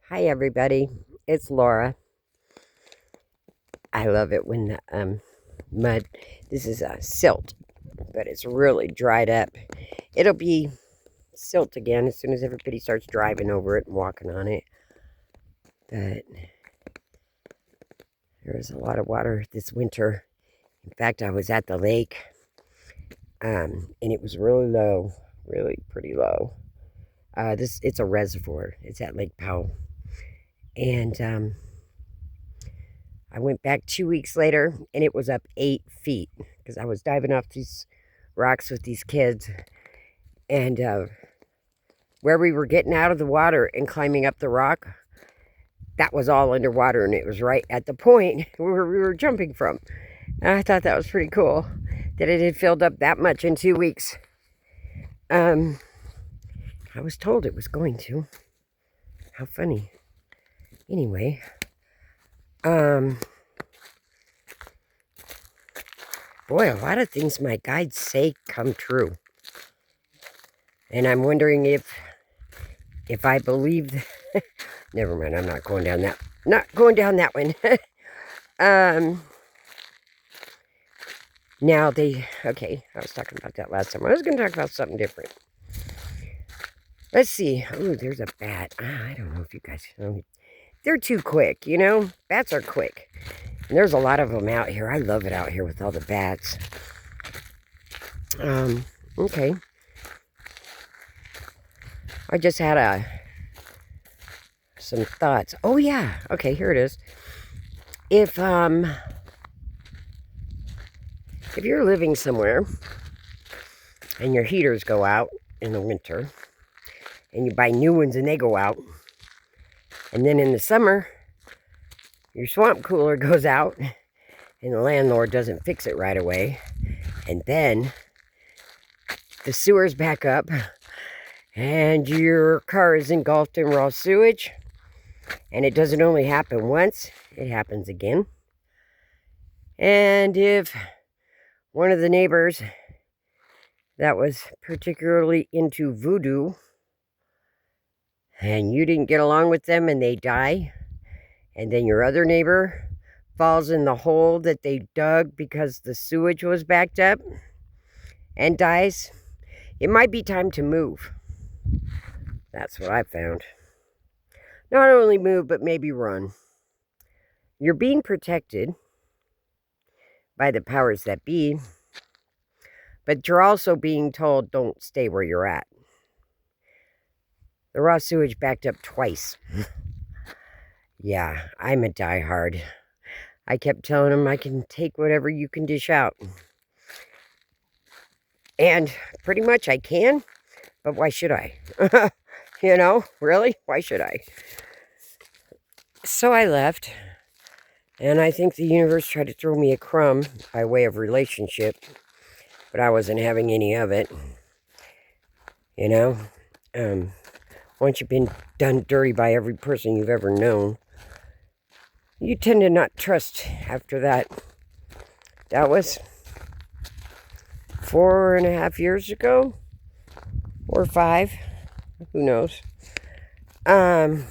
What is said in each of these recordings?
Hi, everybody. It's Laura. I love it when the mud. This is silt, but it's really dried up. It'll be silt again as soon as everybody starts driving over it and walking on it. But there was a lot of water this winter. In fact, I was at the lake, and it was really low, really pretty low. It's a reservoir. It's at Lake Powell, and I went back 2 weeks later, and it was up 8 feet because I was diving off these rocks with these kids, and where we were getting out of the water and climbing up the rock, that was all underwater, and it was right at the point where we were jumping from. And I thought that was pretty cool that it had filled up that much in 2 weeks. I was told it was going to. How funny. Anyway, boy, a lot of things my guides say come true. And I'm wondering if I believe never mind, I'm not going down that one. Now okay, I was talking about that last time. I was going to talk about something different. Let's see. Oh, there's a bat. I don't know if you guys know. They're too quick, you know? Bats are quick. And there's a lot of them out here. I love it out here with all the bats. Okay. I just had some thoughts. Oh, yeah. Okay, here it is. If you're living somewhere and your heaters go out in the winter and you buy new ones and they go out, and then in the summer your swamp cooler goes out and the landlord doesn't fix it right away, and then the sewer's back up and your car is engulfed in raw sewage, and it doesn't only happen once, it happens again. And if one of the neighbors that was particularly into voodoo and you didn't get along with them and they die, and then your other neighbor falls in the hole that they dug because the sewage was backed up and dies, it might be time to move. That's what I found. Not only move, but maybe run. You're being protected by the powers that be, but you're also being told don't stay where you're at. The raw sewage backed up twice. Yeah, I'm a diehard. I kept telling him I can take whatever you can dish out. And pretty much I can, but why should I? You know, really? Why should I? So I left, and I think the universe tried to throw me a crumb by way of relationship, but I wasn't having any of it. You know? Once you've been done dirty by every person you've ever known, you tend to not trust after that. That was 4.5 years ago, or 5, who knows. But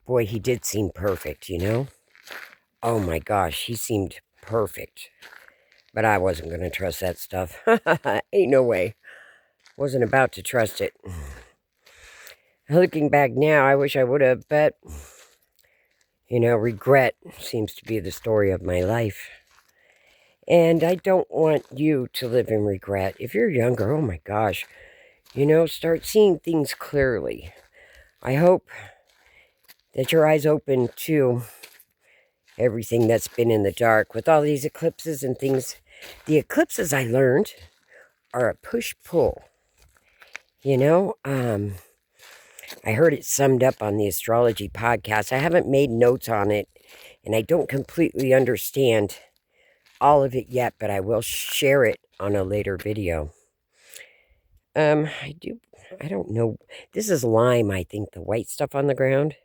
boy, he did seem perfect, you know? Oh my gosh, he seemed perfect. But I wasn't going to trust that stuff. Ain't no way. Wasn't about to trust it. Looking back now, I wish I would have, but, you know, regret seems to be the story of my life. And I don't want you to live in regret. If you're younger, oh my gosh, you know, start seeing things clearly. I hope that your eyes open to everything that's been in the dark with all these eclipses and things. The eclipses, I learned, are a push-pull. You know, I heard it summed up on the astrology podcast. I haven't made notes on it, and I don't completely understand all of it yet, but I will share it on a later video. I don't know. This is lime, I think, the white stuff on the ground.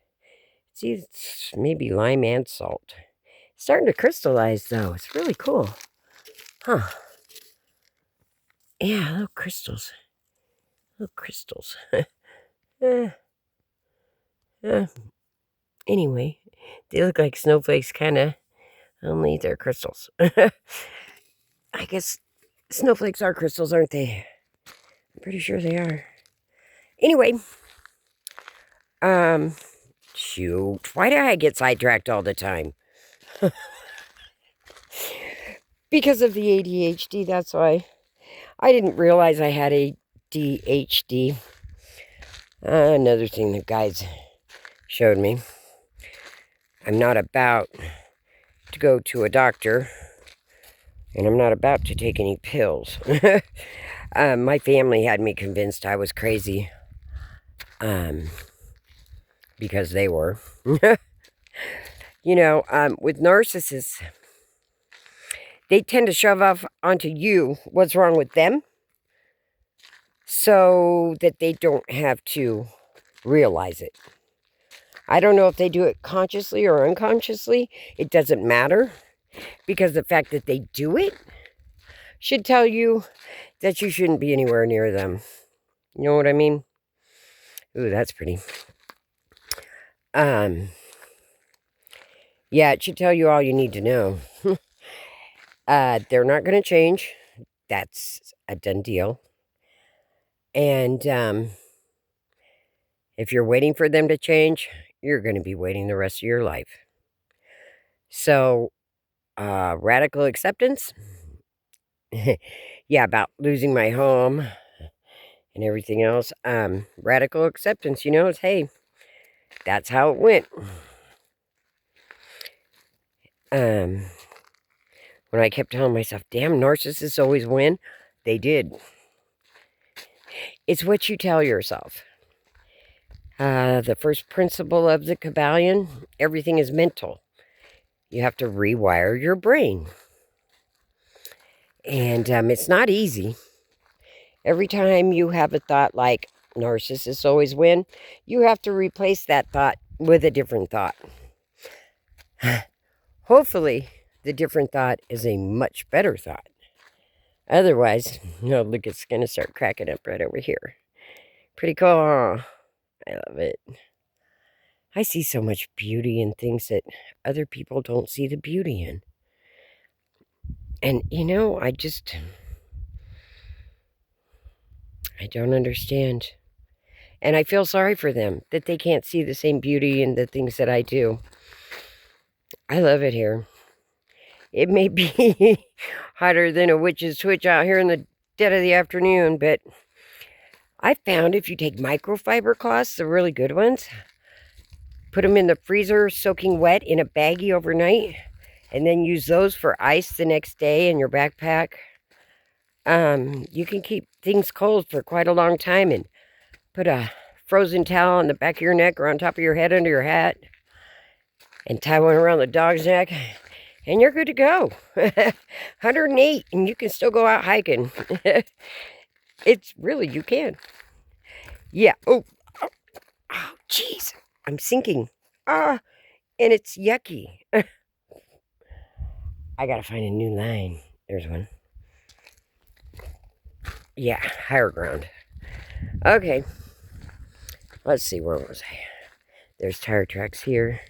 See, it's maybe lime and salt. It's starting to crystallize, though. It's really cool. Huh. Yeah, little crystals. Little crystals. Anyway, they look like snowflakes, kind of, only they're crystals. I guess snowflakes are crystals, aren't they? I'm pretty sure they are. Anyway, shoot, why do I get sidetracked all the time? Because of the ADHD, that's why. I didn't realize I had ADHD. Another thing that guys showed me. I'm not about to go to a doctor, and I'm not about to take any pills. My family had me convinced I was crazy, because they were. You know, with narcissists, they tend to shove off onto you what's wrong with them so that they don't have to realize it. I don't know if they do it consciously or unconsciously. It doesn't matter, because the fact that they do it should tell you that you shouldn't be anywhere near them. You know what I mean? Ooh, that's pretty. Yeah, it should tell you all you need to know. They're not going to change. That's a done deal. And if you're waiting for them to change, you're going to be waiting the rest of your life. So, radical acceptance. Yeah, about losing my home and everything else. Radical acceptance, is, hey, that's how it went. When I kept telling myself, damn, narcissists always win, they did. It's what you tell yourself. The first principle of the Kabbalion, everything is mental. You have to rewire your brain. And it's not easy. Every time you have a thought like, narcissists always win, you have to replace that thought with a different thought. Hopefully, the different thought is a much better thought. Otherwise, look, it's going to start cracking up right over here. Pretty cool, huh? I love it. I see so much beauty in things that other people don't see the beauty in. And, I don't understand. And I feel sorry for them that they can't see the same beauty in the things that I do. I love it here. It may be hotter than a witch's twitch out here in the dead of the afternoon, but I found if you take microfiber cloths, the really good ones, put them in the freezer soaking wet in a baggie overnight, and then use those for ice the next day in your backpack, you can keep things cold for quite a long time, and put a frozen towel on the back of your neck or on top of your head under your hat, and tie one around the dog's neck, and you're good to go. 108, and you can still go out hiking. It's really, you can. Yeah. Oh, jeez. I'm sinking. And it's yucky. I gotta find a new line. There's one. Yeah, higher ground. Okay. Let's see, where was I? There's tire tracks here.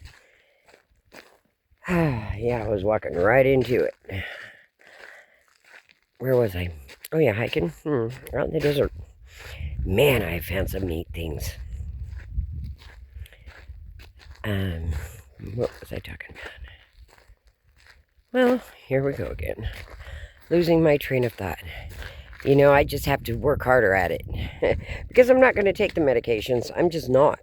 Yeah, I was walking right into it. Where was I? Oh yeah, hiking. Out in the desert. Man, I found some neat things. What was I talking about? Well, here we go again. Losing my train of thought. I just have to work harder at it. Because I'm not going to take the medications. I'm just not.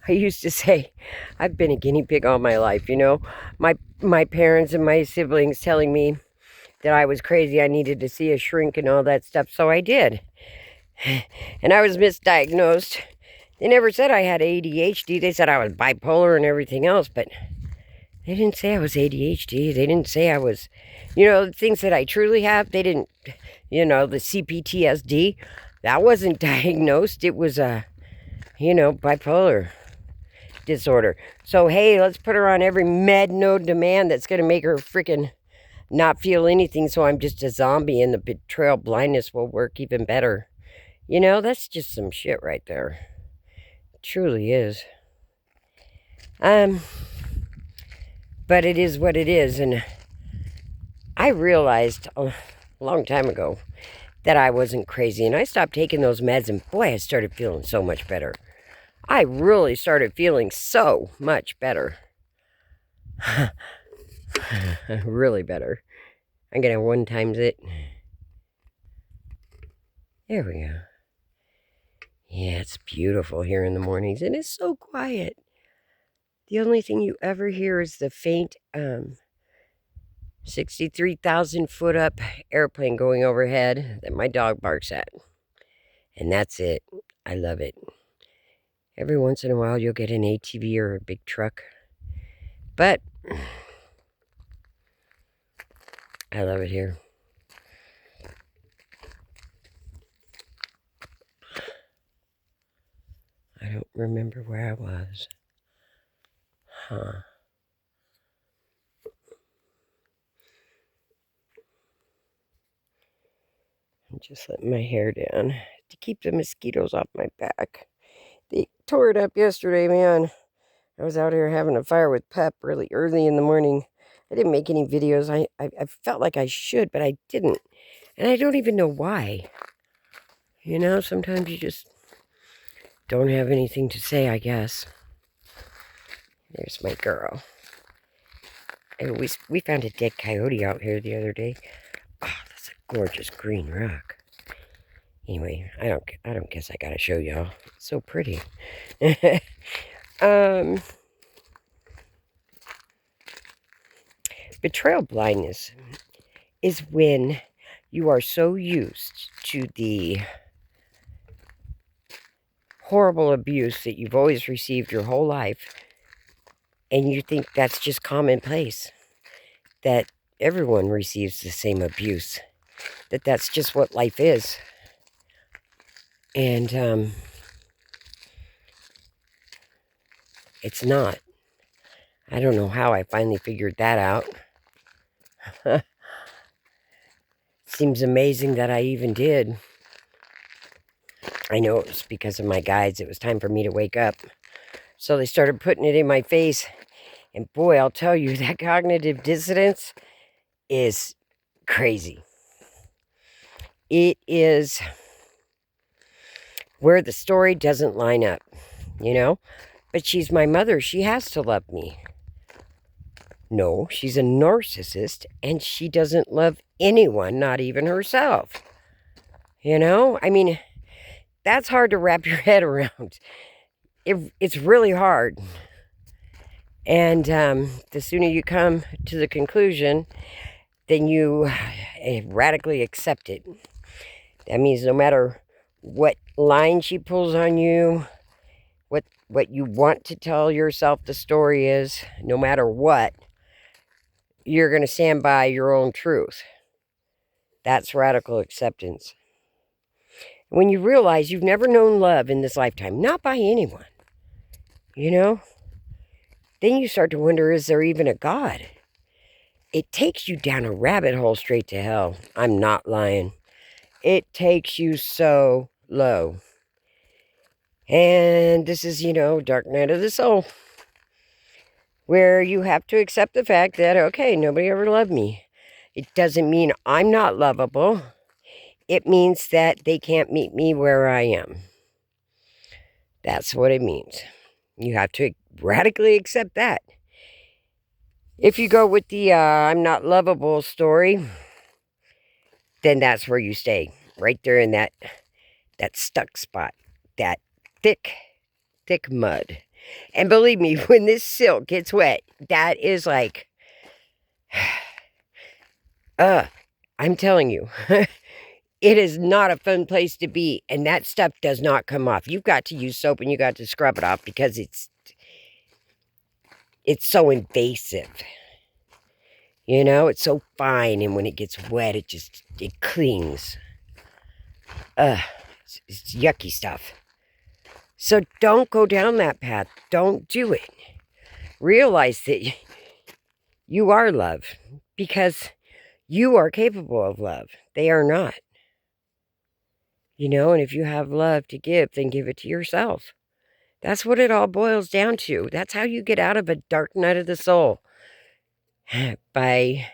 I used to say, I've been a guinea pig all my life, My parents and my siblings telling me that I was crazy, I needed to see a shrink and all that stuff, so I did. And I was misdiagnosed. They never said I had ADHD. They said I was bipolar and everything else, but they didn't say I was ADHD. They didn't say I was, the things that I truly have. They didn't, the CPTSD. That wasn't diagnosed. It was bipolar disorder. So, hey, let's put her on every med no demand that's going to make her freaking not feel anything, so I'm just a zombie, and the betrayal blindness will work even better. You know, that's just some shit right there. It truly is. But it is what it is, and I realized a long time ago that I wasn't crazy, and I stopped taking those meds, and boy, I started feeling so much better. I really started feeling so much better. Really better. I'm gonna 1 times it. There we go. Yeah, it's beautiful here in the mornings, and it's so quiet. The only thing you ever hear is the faint 63,000 foot up airplane going overhead that my dog barks at. And that's it. I love it. Every once in a while, you'll get an ATV or a big truck. But I love it here. I don't remember where I was. Huh. I'm just letting my hair down to keep the mosquitoes off my back. They tore it up yesterday, man. I was out here having a fire with Pep really early in the morning. I didn't make any videos. I felt like I should, but I didn't. And I don't even know why. You know, sometimes you just don't have anything to say, I guess. There's my girl. And we found a dead coyote out here the other day. Oh, that's a gorgeous green rock. Anyway, I don't guess I gotta show y'all. It's so pretty. Betrayal blindness is when you are so used to the horrible abuse that you've always received your whole life, and you think that's just commonplace, that everyone receives the same abuse, that that's just what life is. And it's not. I don't know how I finally figured that out. Seems amazing that I even did. I know it was because of my guides. It was time for me to wake up. So they started putting it in my face. And boy, I'll tell you, that cognitive dissonance is crazy. It is where the story doesn't line up, you know? But she's my mother. She has to love me. No, she's a narcissist, and she doesn't love anyone, not even herself. You know? I mean, that's hard to wrap your head around. It's really hard. And the sooner you come to the conclusion, then you radically accept it. That means no matter what line she pulls on you, what you want to tell yourself the story is, no matter what, you're going to stand by your own truth. That's radical acceptance. When you realize you've never known love in this lifetime, not by anyone, you know, then you start to wonder, is there even a God? It takes you down a rabbit hole straight to hell. I'm not lying. It takes you so low. And this is, you know, dark night of the soul, where you have to accept the fact that, okay, nobody ever loved me. It doesn't mean I'm not lovable. It means that they can't meet me where I am. That's what it means. You have to radically accept that. If you go with the I'm not lovable story, then that's where you stay. Right there in that stuck spot. That thick mud. And believe me, when this silk gets wet, that is like, I'm telling you, it is not a fun place to be. And that stuff does not come off. You've got to use soap and you got to scrub it off because it's so invasive. You know, it's so fine. And when it gets wet, it clings. It's yucky stuff. So don't go down that path. Don't do it. Realize that you are love because you are capable of love. They are not. And if you have love to give, then give it to yourself. That's what it all boils down to. That's how you get out of a dark night of the soul. By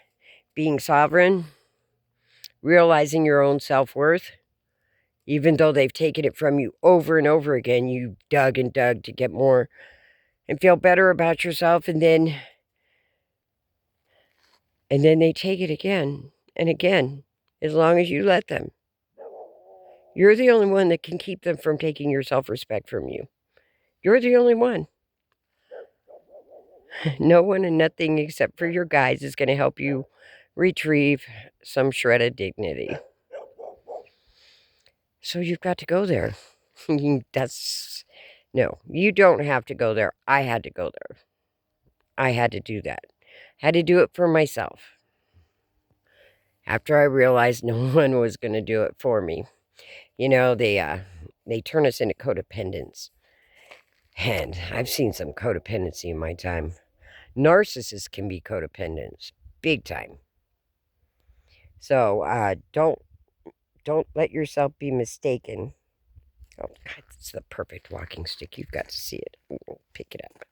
being sovereign, realizing your own self-worth, even though they've taken it from you over and over again, you dug and dug to get more and feel better about yourself, and then they take it again and again, as long as you let them. You're the only one that can keep them from taking your self-respect from you. You're the only one. No one and nothing except for your guides is going to help you retrieve some shred of dignity. So you've got to go there. No, you don't have to go there. I had to go there. I had to do that. Had to do it for myself. After I realized no one was going to do it for me. They turn us into codependents. And I've seen some codependency in my time. Narcissists can be codependents, big time. So don't let yourself be mistaken. Oh, God, it's the perfect walking stick. You've got to see it. Ooh, pick it up.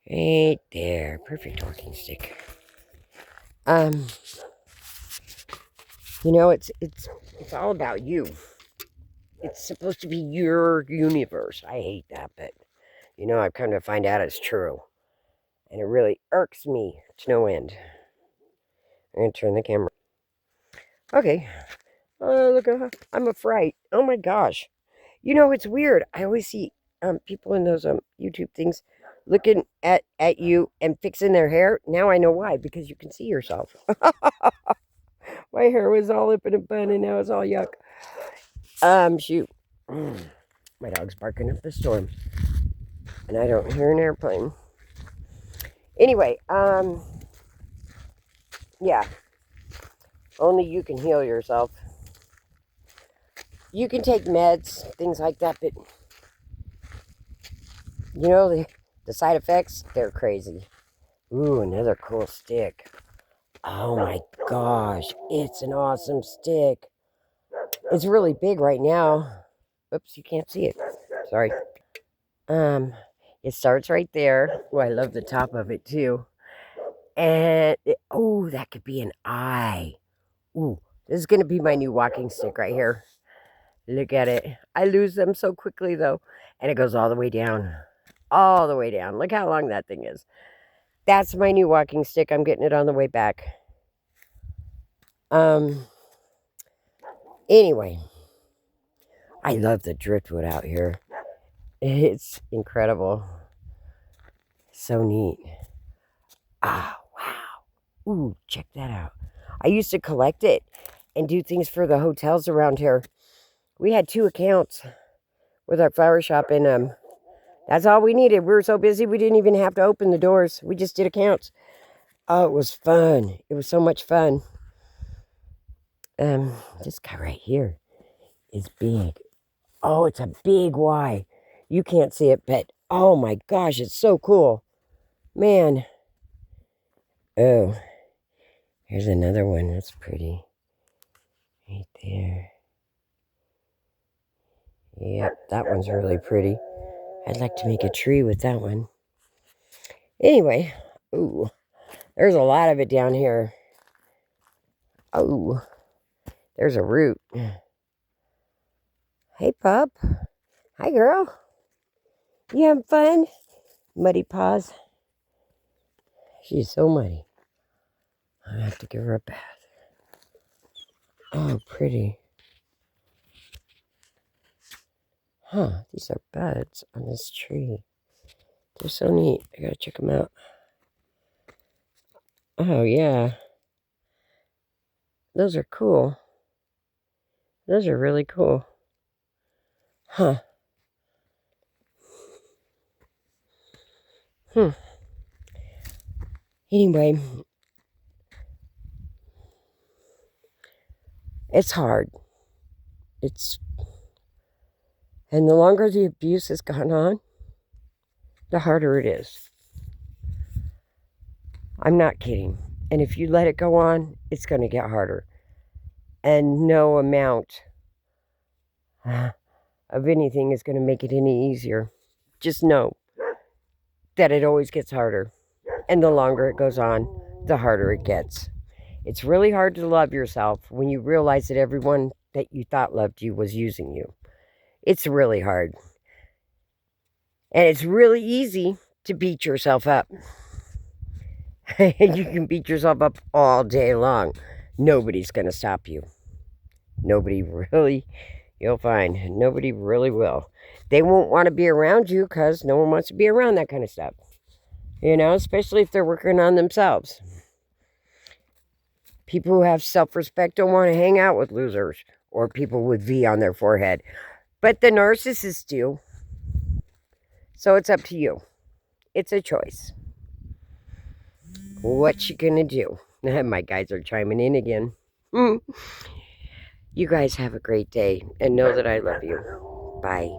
Right there. Perfect walking stick. It's all about you. It's supposed to be your universe. I hate that, but I've come to find out it's true. And it really irks me to no end. I'm going to turn the camera. Okay. Look, I'm a fright. Oh my gosh. It's weird. I always see people in those YouTube things looking at you and fixing their hair. Now I know why, because you can see yourself. My hair was all up in a bun and now it's all yuck. Shoot. My dog's barking up the storm. And I don't hear an airplane. Anyway, yeah. Only you can heal yourself. You can take meds, things like that, but the side effects, they're crazy. Ooh, another cool stick. Oh my gosh, it's an awesome stick. It's really big right now. Oops, you can't see it. Sorry. It starts right there. Oh, I love the top of it too. And that could be an eye. Ooh, this is going to be my new walking stick right here. Look at it. I lose them so quickly though. And it goes all the way down. All the way down. Look how long that thing is. That's my new walking stick. I'm getting it on the way back. Anyway. I love the driftwood out here. It's incredible. So neat. Ah, wow. Ooh, check that out. I used to collect it and do things for the hotels around here. We had 2 accounts with our flower shop, and that's all we needed. We were so busy we didn't even have to open the doors. We just did accounts. Oh, it was fun. It was so much fun. This guy right here is big. Oh, it's a big Y. You can't see it, but oh my gosh, it's so cool. Man. Oh, here's another one that's pretty. Right there. Yep, that one's really pretty. I'd like to make a tree with that one. Anyway, ooh, there's a lot of it down here. Oh, there's a root. Hey, pup. Hi, girl. You having fun? Muddy paws. She's so muddy. I have to give her a bath. Oh, pretty. Huh, these are buds on this tree. They're so neat. I gotta check them out. Oh, yeah. Those are cool. Those are really cool. Huh. Anyway, it's hard. And the longer the abuse has gone on, the harder it is. I'm not kidding. And if you let it go on, it's going to get harder. And no amount of anything is going to make it any easier. Just know that it always gets harder. And the longer it goes on, the harder it gets. It's really hard to love yourself when you realize that everyone that you thought loved you was using you. It's really hard. And it's really easy to beat yourself up. You can beat yourself up all day long. Nobody's going to stop you. Nobody really, you'll find, nobody really will. They won't want to be around you because no one wants to be around that kind of stuff. Especially if they're working on themselves. People who have self-respect don't want to hang out with losers or people with V on their forehead. But the narcissists do. So it's up to you. It's a choice. What you gonna do? My guys are chiming in again. You guys have a great day and know that I love you. Bye.